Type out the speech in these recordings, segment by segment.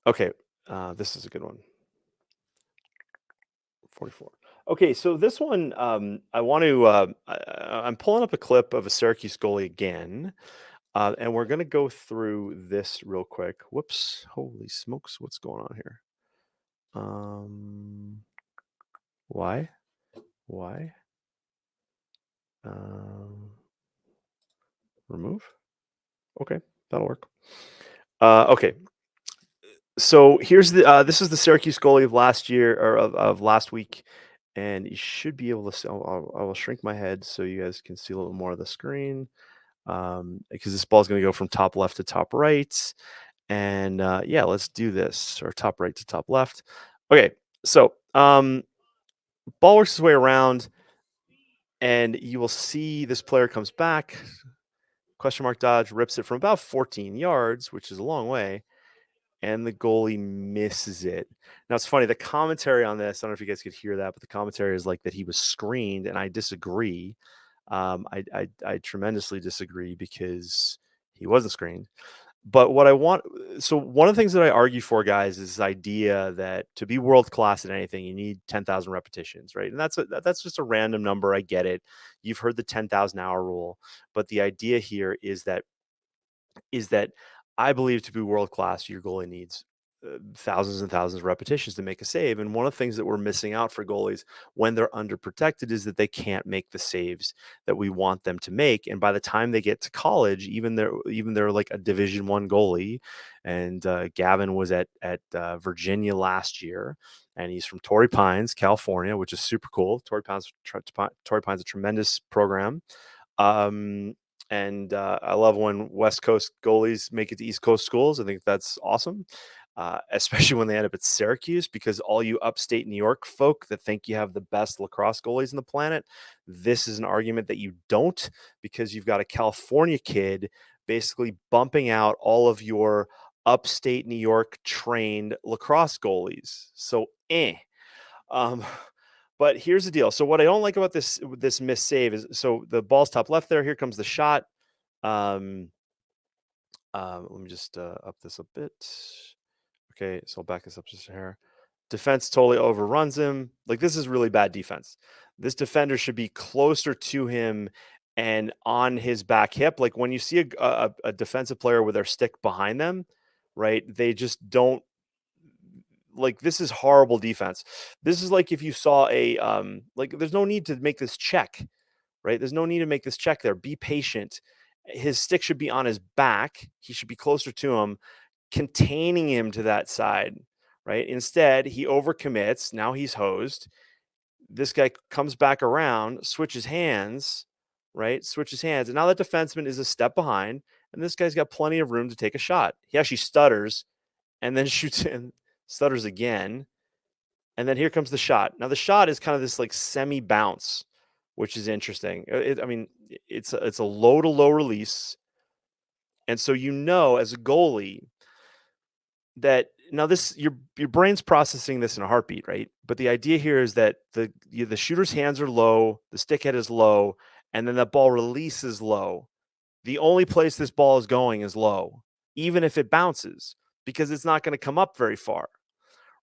Okay, this is a good one. 44. Okay, so this one, I want to. I'm pulling up a clip of a Syracuse goalie again, and we're gonna go through this real quick. Whoops! Holy smokes! What's going on here? Um, why? Why? Um, remove. Okay, that'll work. Okay, so here's the. This is the Syracuse goalie of last year or of last week, and you should be able to. I will shrink my head so you guys can see a little more of the screen. Because this ball is going to go from top left to top right. And yeah, let's do this, or top right to top left. Okay, so ball works its way around, and you will see this player comes back, question mark dodge, rips it from about 14 yards, which is a long way, and the goalie misses it. Now it's funny, the commentary on this, I don't know if you guys could hear that, but the commentary is like that he was screened, and I disagree. I tremendously disagree because he wasn't screened. But what I want, so one of the things that I argue for, guys, is this idea that to be world class at anything, you need 10,000 repetitions, right? And that's just a random number. I get it. You've heard the 10,000 hour rule, but the idea here is that I believe to be world class, your goalie needs thousands and thousands of repetitions to make a save. And one of the things that we're missing out for goalies when they're underprotected is that they can't make the saves that we want them to make. And by the time they get to college, even they're like a Division I goalie, and Gavin was at Virginia last year, and he's from Torrey Pines, California, which is super cool. Torrey Pines, a tremendous program. Um, and I love when West Coast goalies make it to East Coast schools. I think that's awesome, especially when they end up at Syracuse, because all you upstate New York folk that think you have the best lacrosse goalies on the planet, this is an argument that you don't, because you've got a California kid basically bumping out all of your upstate New York trained lacrosse goalies. So, um, but here's the deal. So what I don't like about this missed save is, so the ball's top left there. Here comes the shot. Um, let me just up this a bit. Okay, so I'll back this up just a hair. Defense totally overruns him. Like, this is really bad defense. This defender should be closer to him and on his back hip. Like, when you see a defensive player with their stick behind them, right? They just don't, like, this is horrible defense. This is like if you saw like, there's no need to make this check, right? There's no need to make this check there. Be patient. His stick should be on his back. He should be closer to him, containing him to that side, right? Instead, he overcommits. Now he's hosed. This guy comes back around, switches hands, right? Switches hands. And now that defenseman is a step behind, and this guy's got plenty of room to take a shot. He actually stutters and then shoots and stutters again. And then here comes the shot. Now the shot is kind of this like semi bounce, which is interesting. I mean, it's a low to low release, and so as a goalie that now this your brain's processing this in a heartbeat, right? But the idea here is that the shooter's hands are low, the stick head is low, and then the ball releases low. The only place this ball is going is low, even if it bounces, because it's not going to come up very far,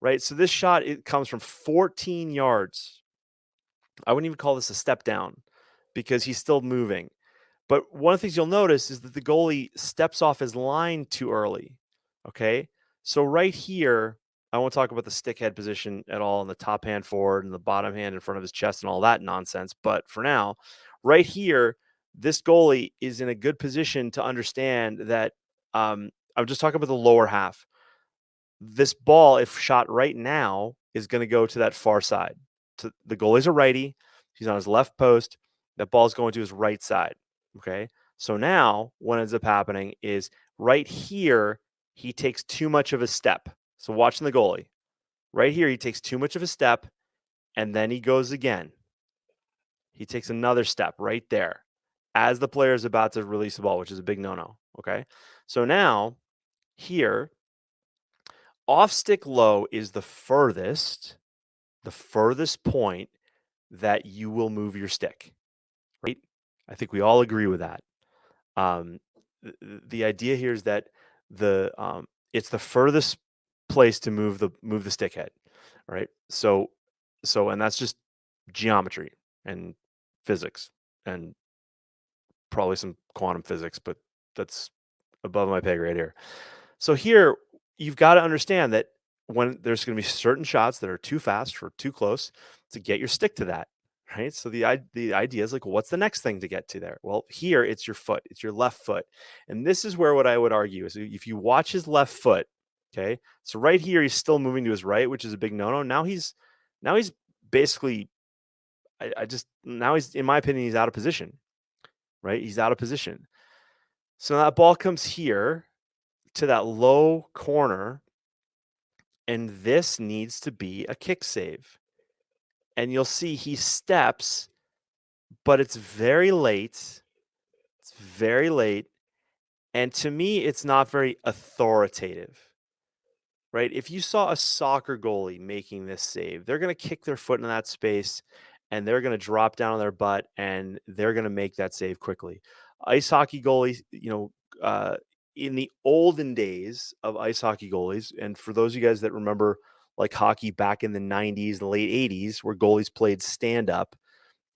right? So this shot, it comes from 14 yards. I wouldn't even call this a step down because he's still moving. But one of the things you'll notice is that the goalie steps off his line too early. Okay. So right here, I won't talk about the stick head position at all, and the top hand forward and the bottom hand in front of his chest and all that nonsense. But for now, right here, this goalie is in a good position to understand that I'm just talking about the lower half. This ball, if shot right now, is going to go to that far side. To the goalie's a righty. He's on his left post. That ball's going to his right side. Okay. So now what ends up happening is right here, he takes too much of a step. So watching the goalie. Right here, he takes too much of a step, and then he goes again. He takes another step right there as the player is about to release the ball, which is a big no-no. Okay. So now here, off stick low is the furthest point that you will move your stick, right? I think we all agree with that. The idea here is that it's the furthest place to move the stick head, right? And that's just geometry and physics and probably some quantum physics, but that's above my pay grade here. So here, you've got to understand that when there's going to be certain shots that are too fast or too close to get your stick to that, right? So the idea is like, what's the next thing to get to there? Well, here it's your foot, it's your left foot, and this is where what I would argue is if you watch his left foot, okay, so right here he's still moving to his right, which is a big no-no. Now he's basically, I just now he's in my opinion he's out of position, right? He's out of position. So that ball comes here to that low corner, and this needs to be a kick save. And you'll see he steps, but it's very late. It's very late. And to me, it's not very authoritative, right? If you saw a soccer goalie making this save, they're going to kick their foot in that space and they're going to drop down on their butt and they're going to make that save quickly. Ice hockey goalies, in the olden days of ice hockey goalies, and for those of you guys that remember like hockey back in the 90s, the late 80s, where goalies played stand up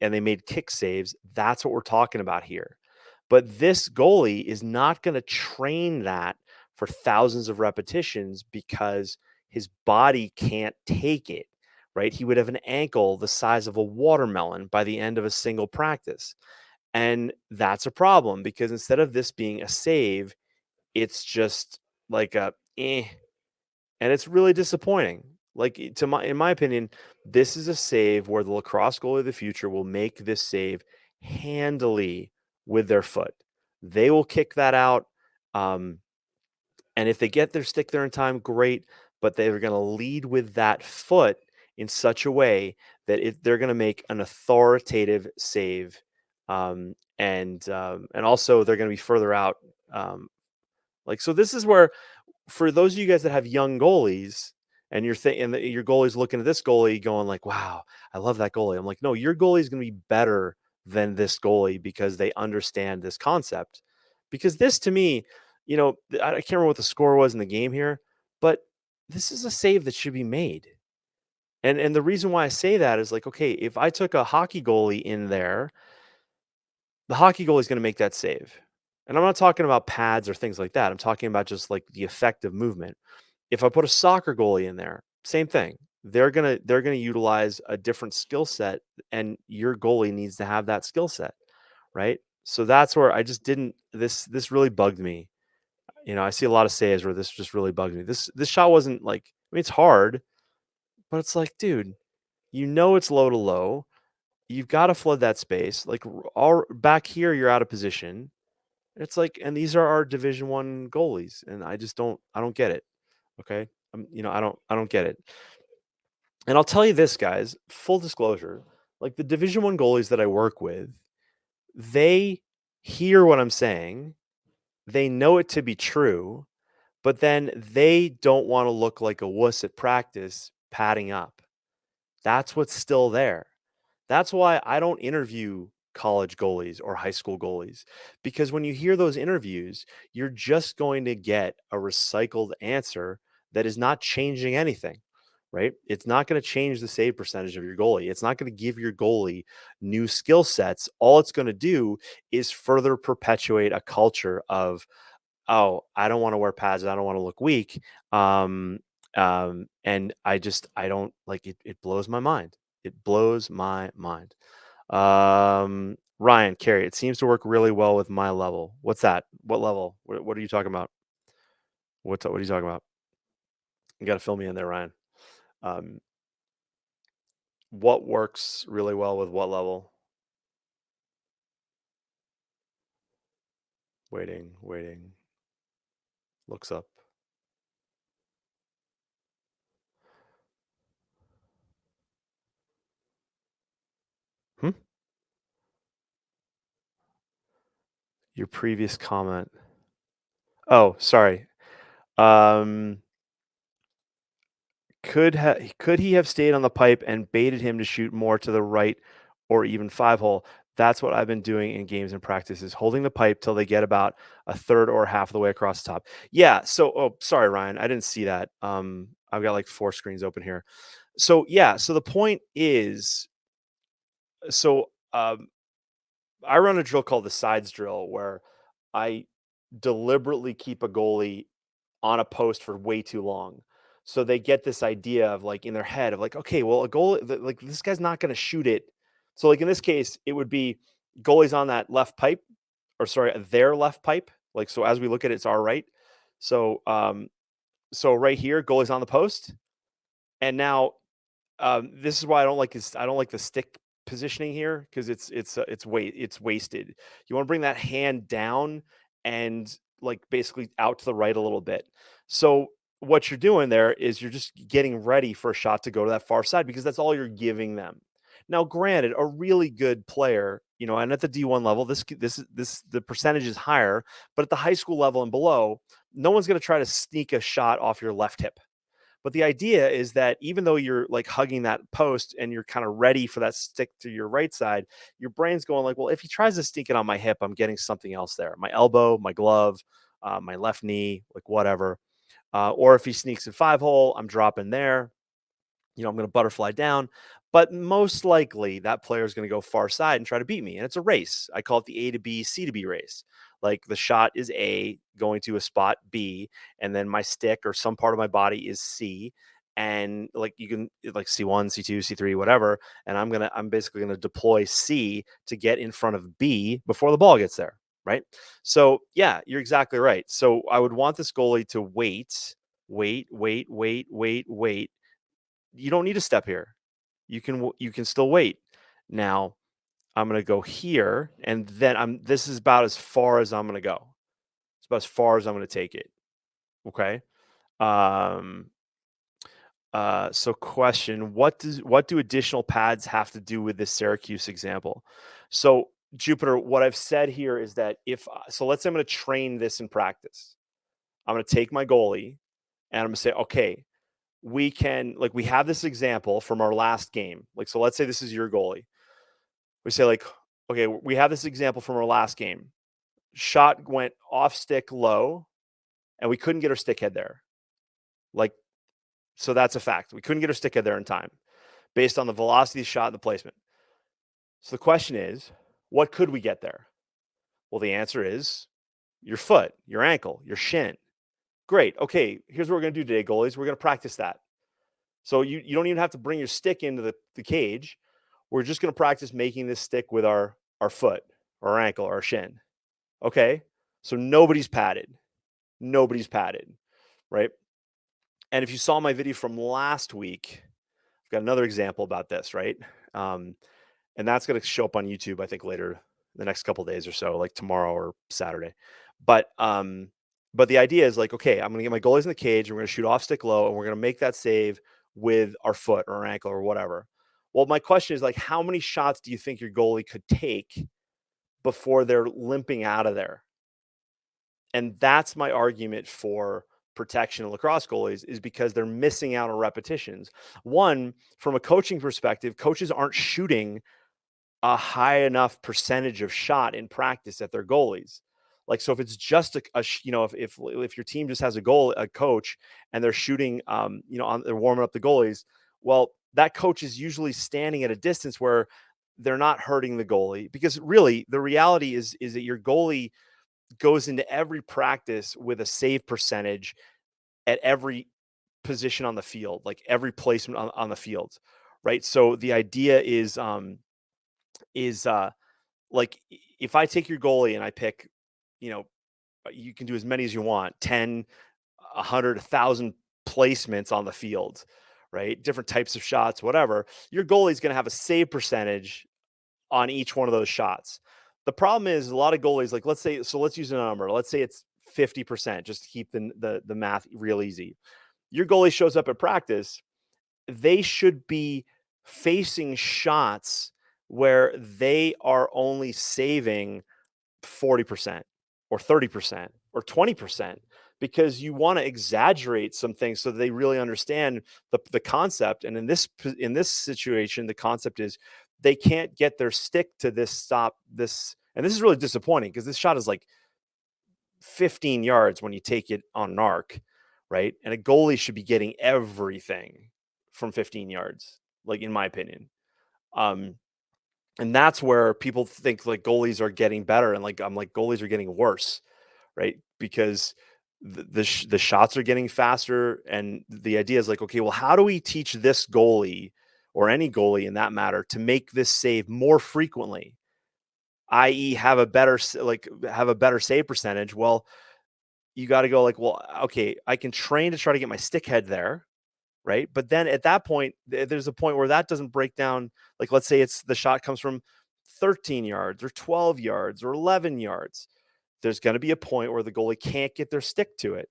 and they made kick saves, that's what we're talking about here. But this goalie is not going to train that for thousands of repetitions because his body can't take it, right? He would have an ankle the size of a watermelon by the end of a single practice. And that's a problem because instead of this being a save, it's just like a eh, and it's really disappointing. Like in my opinion, this is a save where the lacrosse goalie of the future will make this save handily with their foot. They will kick that out, um, and if they get their stick there in time, great. But they're going to lead with that foot in such a way that they're going to make an authoritative save, and also they're going to be further out. Um, so this is where for those of you guys that have young goalies and you're thinking that your goalie's looking at this goalie going like, wow, I love that goalie. I'm like, no, your goalie is going to be better than this goalie because they understand this concept. Because this to me, I can't remember what the score was in the game here, but this is a save that should be made. And the reason why I say that is like, okay, if I took a hockey goalie in there, the hockey goalie is going to make that save. And I'm not talking about pads or things like that. I'm talking about just like the effective movement. If I put a soccer goalie in there, same thing. They're gonna utilize a different skill set, and your goalie needs to have that skill set, right? So that's where I just didn't. This really bugged me. I see a lot of saves where this just really bugged me. This shot wasn't like, I mean, it's hard, but it's like, dude, it's low to low. You've got to flood that space. Like all back here, you're out of position. It's like, and these are our Division One goalies, and I don't get it. Okay, I don't get it. And I'll tell you this, guys, full disclosure, like the Division One goalies that I work with, they hear what I'm saying, they know it to be true, but then they don't want to look like a wuss at practice, padding up. That's what's still there. That's why I don't interview college goalies or high school goalies, because when you hear those interviews, you're just going to get a recycled answer that is not changing anything, right? It's not going to change the save percentage of your goalie. It's not going to give your goalie new skill sets. All it's going to do is further perpetuate a culture of, oh, I don't want to wear pads. I don't want to look weak. And I don't like it. It blows my mind. It blows my mind. Ryan, Carey, it seems to work really well with my level. What's that? What level? What are you talking about? What are you talking about? You got to fill me in there, Ryan. Um, what works really well with what level? Waiting. Looks up. Hmm? Your previous comment. Oh, sorry. Um, could he have stayed on the pipe and baited him to shoot more to the right or even five hole? That's what I've been doing in games and practice is holding the pipe till they get about a third or half of the way across the top. Yeah. So, oh, sorry, Ryan, I didn't see that. I've got like 4 screens open here. So yeah. So the point is, so I run a drill called the sides drill where I deliberately keep a goalie on a post for way too long. So they get this idea of like in their head of like, okay, well, a goal like this guy's not going to shoot it. So like in this case, it would be goalies on that left pipe, or sorry, their left pipe. Like so, as we look at it, it's our right. So so right here, goalies on the post, and now this is why I don't like this. I don't like the stick positioning here because it's wasted. You want to bring that hand down and like basically out to the right a little bit. So what you're doing there is you're just getting ready for a shot to go to that far side because that's all you're giving them. Now, granted, a really good player, you know, and at the D1 level, this the percentage is higher, but at the high school level and below, no one's going to try to sneak a shot off your left hip. But the idea is that even though you're like hugging that post and you're kind of ready for that stick to your right side, your brain's going like, well, if he tries to sneak it on my hip, I'm getting something else there. My elbow, my glove, my left knee, like whatever. Or if he sneaks in 5-hole, I'm dropping there. You know, I'm going to butterfly down. But most likely that player is going to go far side and try to beat me. And it's a race. I call it the A to B, C to B race. Like the shot is A going to a spot B, and then my stick or some part of my body is C. And like you can like C1, C2, C3, whatever. And I'm basically going to deploy C to get in front of B before the ball gets there. Right. So yeah, you're exactly right. So I would want this goalie to wait. You don't need a step here. You can still wait. Now, I'm going to go here and then this is about as far as I'm going to go. It's about as far as I'm going to take it. Okay? Um so question, what do additional pads have to do with this Syracuse example? So, Jupiter, what I've said here is that so let's say I'm going to train this in practice. I'm going to take my goalie and I'm going to say, okay, we have this example from our last game. Like, so let's say this is your goalie. We say like, okay, we have this example from our last game. Shot went off stick low and we couldn't get our stick head there. Like, so that's a fact. We couldn't get our stick head there in time based on the velocity of the shot and the placement. So the question is, what could we get there? Well, the answer is your foot, your ankle, your shin. Great. Okay, here's what we're going to do today, goalies. We're going to practice that. So you don't even have to bring your stick into the cage. We're just going to practice making this stick with our foot or our ankle or our shin. Okay? So nobody's padded. Nobody's padded, right? And if you saw my video from last week, I've got another example about this, right? And that's going to show up on YouTube, I think, later the next couple of days or so, like tomorrow or Saturday. But the idea is like, okay, I'm going to get my goalies in the cage, and we're going to shoot off stick low, and we're going to make that save with our foot or our ankle or whatever. Well, my question is like, how many shots do you think your goalie could take before they're limping out of there? And that's my argument for protection of lacrosse goalies, is because they're missing out on repetitions. One, from a coaching perspective, coaches aren't shooting a high enough percentage of shot in practice at their goalies. Like, so if it's just if your team just has a coach, and they're shooting, they're warming up the goalies. Well, that coach is usually standing at a distance where they're not hurting the goalie, because really the reality is that your goalie goes into every practice with a save percentage at every position on the field, like every placement on the field. Right. So the idea is like if I take your goalie and I pick, you can do as many as you want, 10, 100, 1,000 placements on the field, right? Different types of shots, whatever. Your goalie is going to have a save percentage on each one of those shots. The problem is a lot of goalies, like let's use a number. Let's say it's 50%, just to keep the math real easy. Your goalie shows up at practice, they should be facing shots where they are only saving 40% or 30% or 20%, because you want to exaggerate some things so they really understand the concept. And in this situation, the concept is they can't get their stick to this. And this is really disappointing because this shot is like 15 yards when you take it on an arc, right? And a goalie should be getting everything from 15 yards, like in my opinion. And that's where people think like goalies are getting better, and like I'm like goalies are getting worse, right? Because the shots are getting faster, and the idea is like, okay, well, how do we teach this goalie or any goalie in that matter to make this save more frequently, i.e., have a better save percentage? Well, you got to go like, well, okay, I can train to try to get my stick head there, right? But then at that point, there's a point where that doesn't break down. Like, let's say it's the shot comes from 13 yards or 12 yards or 11 yards. There's going to be a point where the goalie can't get their stick to it.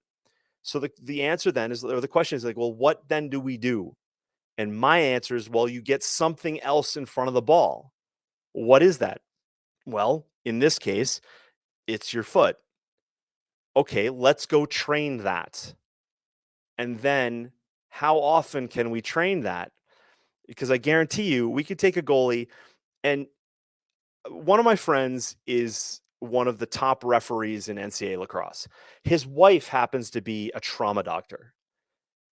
So the answer then is, or the question is like, well, what then do we do? And my answer is, well, you get something else in front of the ball. What is that? Well, in this case, it's your foot. Okay, let's go train that. And then how often can we train that? Because I guarantee you, we could take a goalie, and one of my friends is one of the top referees in NCAA lacrosse. His wife happens to be a trauma doctor,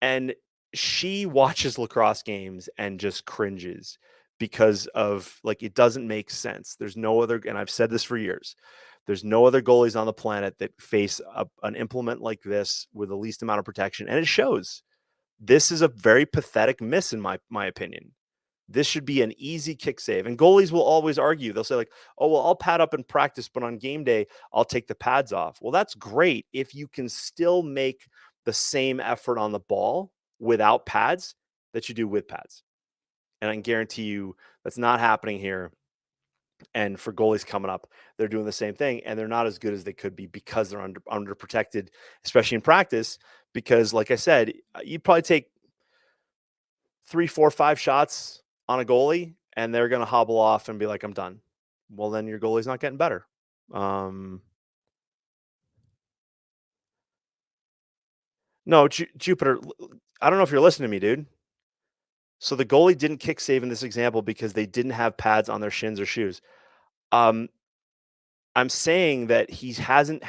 and she watches lacrosse games and just cringes because of like, it doesn't make sense. There's no other, and I've said this for years, there's no other goalies on the planet that face an implement like this with the least amount of protection, and it shows. This is a very pathetic miss in my opinion. This should be an easy kick save. And goalies will always argue. They'll say like, oh, well, I'll pad up in practice, but on game day, I'll take the pads off. Well, that's great if you can still make the same effort on the ball without pads that you do with pads. And I can guarantee you that's not happening here. And for goalies coming up, they're doing the same thing, and they're not as good as they could be because they're under protected, especially in practice. Because, like I said, you'd probably take 3, 4, 5 shots on a goalie, and they're going to hobble off and be like, "I'm done." Well, then your goalie's not getting better. No, Jupiter. I don't know if you're listening to me, dude. So the goalie didn't kick save in this example because they didn't have pads on their shins or shoes. I'm saying that he hasn't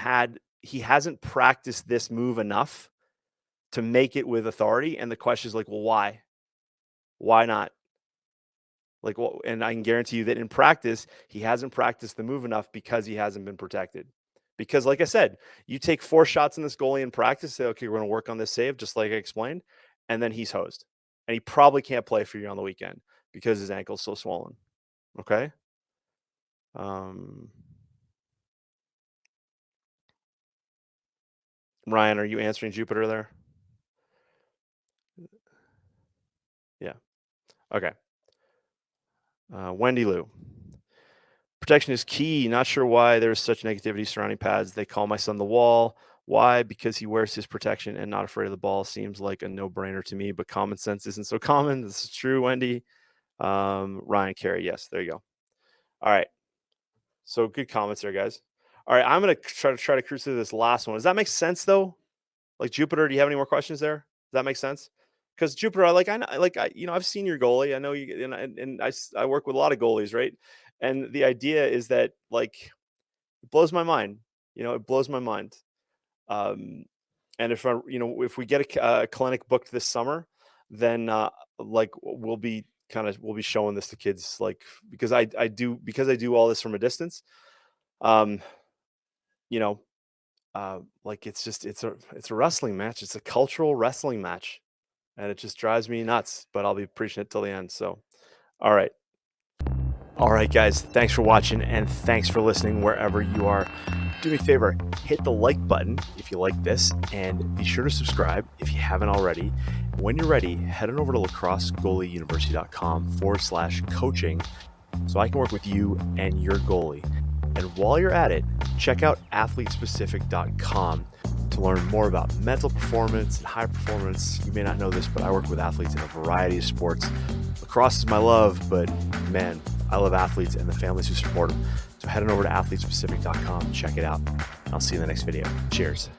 practiced this move enough to make it with authority. And the question is like, well, why? Why not? Like, well, and I can guarantee you that in practice, he hasn't practiced the move enough because he hasn't been protected. Because, like I said, you take 4 shots in this goalie in practice, say, okay, we're going to work on this save, just like I explained, and then he's hosed. And he probably can't play for you on the weekend because his ankle's so swollen. Okay? Ryan, are you answering Jupiter there? Yeah. Okay. Wendy Lou. Protection is key. Not sure why there's such negativity surrounding pads. They call my son the wall. Why? Because he wears his protection and not afraid of the ball. Seems like a no-brainer to me, but common sense isn't so common. This is true, Wendy. Ryan Carey. Yes, there you go. All right. So good comments there, guys. All right, I'm going to try to cruise through this last one. Does that make sense, though? Like, Jupiter, do you have any more questions there? Does that make sense? Because Jupiter, I've seen your goalie. I know you, and I work with a lot of goalies, right? And the idea is that, like, it blows my mind. It blows my mind. And if we get a clinic booked this summer, then we'll be showing this to kids, like, because I do all this from a distance. Like, it's a wrestling match. It's a cultural wrestling match, and it just drives me nuts, but I'll be preaching it till the end. So, all right. All right, guys, thanks for watching, and thanks for listening wherever you are. Do me a favor, hit the like button if you like this, and be sure to subscribe if you haven't already. When you're ready, head on over to lacrossegoalieuniversity.com/coaching so I can work with you and your goalie. And while you're at it, check out athletespecific.com to learn more about mental performance and high performance. You may not know this, but I work with athletes in a variety of sports. Lacrosse is my love, but man, I love athletes and the families who support them. So head on over to athletespecific.com, check it out. I'll see you in the next video. Cheers.